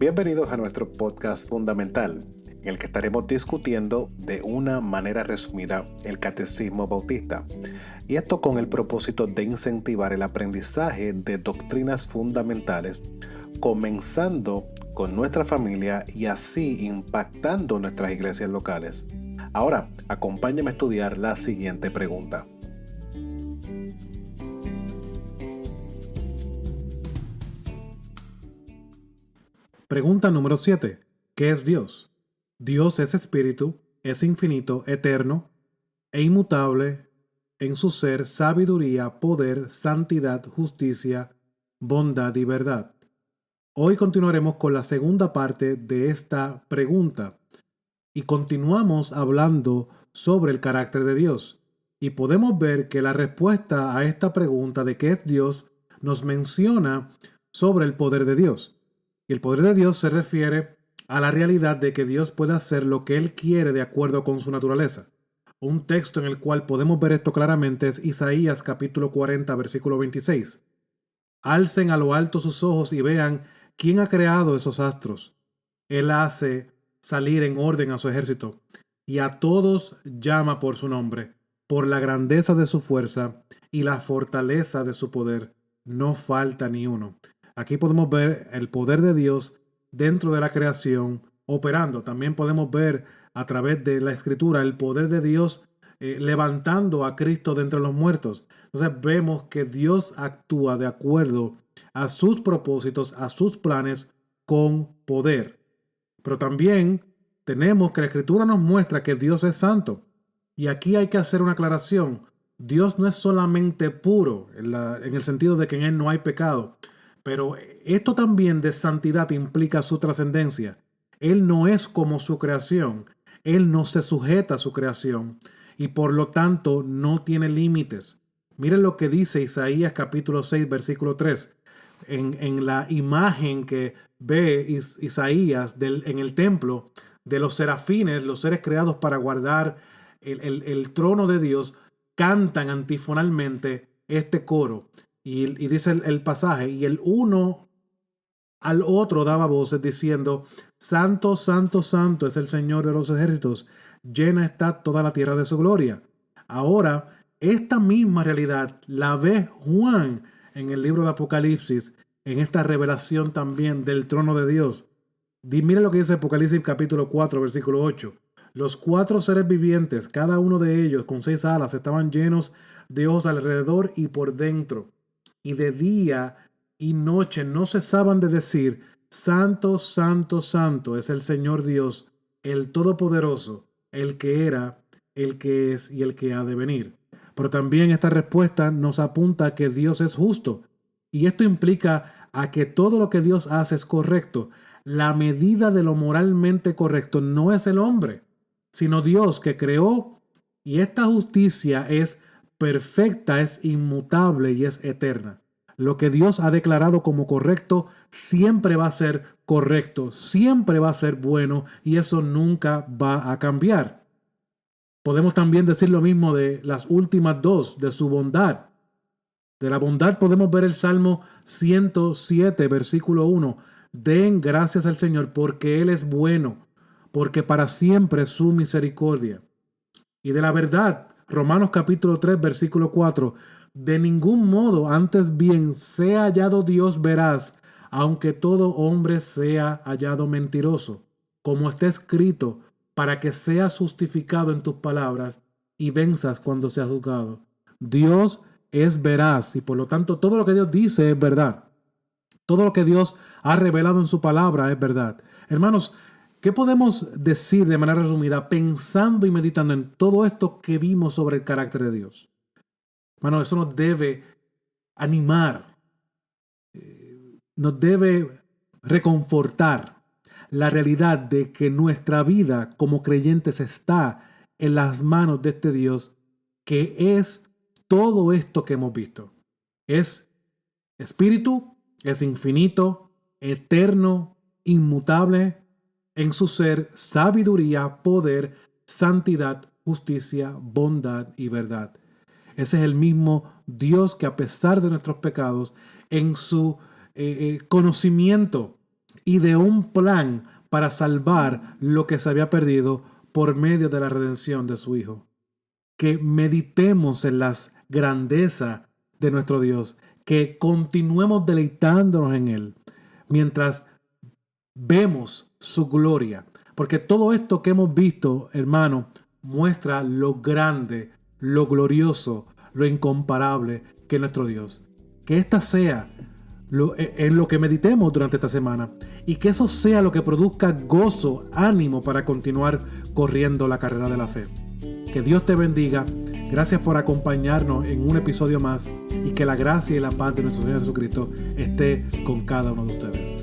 Bienvenidos a nuestro podcast fundamental, en el que estaremos discutiendo de una manera resumida el Catecismo Bautista, y esto con el propósito de incentivar el aprendizaje de doctrinas fundamentales, comenzando con nuestra familia y así impactando nuestras iglesias locales. Ahora, acompáñame a estudiar la siguiente pregunta. Pregunta número 7. ¿Qué es Dios? Dios es espíritu, es infinito, eterno e inmutable en su ser, sabiduría, poder, santidad, justicia, bondad y verdad. Hoy continuaremos con la segunda parte de esta pregunta y continuamos hablando sobre el carácter de Dios. Y podemos ver que la respuesta a esta pregunta de qué es Dios nos menciona sobre el poder de Dios. Y el poder de Dios se refiere a la realidad de que Dios puede hacer lo que Él quiere de acuerdo con su naturaleza. Un texto en el cual podemos ver esto claramente es Isaías capítulo 40, versículo 26. Alcen a lo alto sus ojos y vean quién ha creado esos astros. Él hace salir en orden a su ejército y a todos llama por su nombre. Por la grandeza de su fuerza y la fortaleza de su poder, no falta ni uno. Aquí podemos ver el poder de Dios dentro de la creación operando. También podemos ver a través de la escritura el poder de Dios levantando a Cristo de entre los muertos. Entonces vemos que Dios actúa de acuerdo a sus propósitos, a sus planes con poder. Pero también tenemos que la escritura nos muestra que Dios es santo. Y aquí hay que hacer una aclaración. Dios no es solamente puro en el sentido de que en Él no hay pecado. Pero esto también de santidad implica su trascendencia. Él no es como su creación. Él no se sujeta a su creación y por lo tanto no tiene límites. Miren lo que dice Isaías capítulo 6, versículo 3. En la imagen que ve Isaías en el templo de los serafines, los seres creados para guardar el trono de Dios, cantan antifonalmente este coro. Y dice el pasaje, y el uno al otro daba voces diciendo, Santo, Santo, Santo es el Señor de los ejércitos, llena está toda la tierra de su gloria. Ahora, esta misma realidad la ve Juan en el libro de Apocalipsis, en esta revelación también del trono de Dios. Mira lo que dice Apocalipsis capítulo 4, versículo 8. Los 4 seres vivientes, cada uno de ellos con 6 alas, estaban llenos de ojos alrededor y por dentro. Y de día y noche no cesaban de decir, Santo, Santo, Santo es el Señor Dios, el Todopoderoso, el que era, el que es y el que ha de venir. Pero también esta respuesta nos apunta a que Dios es justo. Y esto implica a que todo lo que Dios hace es correcto. La medida de lo moralmente correcto no es el hombre, sino Dios que creó. Y esta justicia es perfecta, es inmutable y es eterna. Lo que Dios ha declarado como correcto siempre va a ser correcto, siempre va a ser bueno y eso nunca va a cambiar. Podemos también decir lo mismo de las últimas dos, de su bondad. De la bondad podemos ver el Salmo 107, versículo 1. Den gracias al Señor porque Él es bueno, porque para siempre es su misericordia. Y de la verdad, Romanos capítulo 3, versículo 4. De ningún modo, antes bien, sea hallado Dios veraz, aunque todo hombre sea hallado mentiroso, como está escrito, para que seas justificado en tus palabras y venzas cuando seas juzgado. Dios es veraz y por lo tanto todo lo que Dios dice es verdad. Todo lo que Dios ha revelado en su palabra es verdad. Hermanos, ¿qué podemos decir de manera resumida pensando y meditando en todo esto que vimos sobre el carácter de Dios? Hermano, eso nos debe animar, nos debe reconfortar la realidad de que nuestra vida como creyentes está en las manos de este Dios que es todo esto que hemos visto. Es espíritu, es infinito, eterno, inmutable en su ser, sabiduría, poder, santidad, justicia, bondad y verdad. Ese es el mismo Dios que a pesar de nuestros pecados, en su conocimiento, y de un plan para salvar lo que se había perdido por medio de la redención de su Hijo. Que meditemos en las grandezas de nuestro Dios, que continuemos deleitándonos en Él mientras vemos su gloria. Porque todo esto que hemos visto, hermano, muestra lo grande, lo glorioso, lo incomparable que es nuestro Dios. Que esta sea en lo que meditemos durante esta semana y que eso sea lo que produzca gozo, ánimo para continuar corriendo la carrera de la fe. Que Dios te bendiga. Gracias por acompañarnos en un episodio más y que la gracia y la paz de nuestro Señor Jesucristo esté con cada uno de ustedes.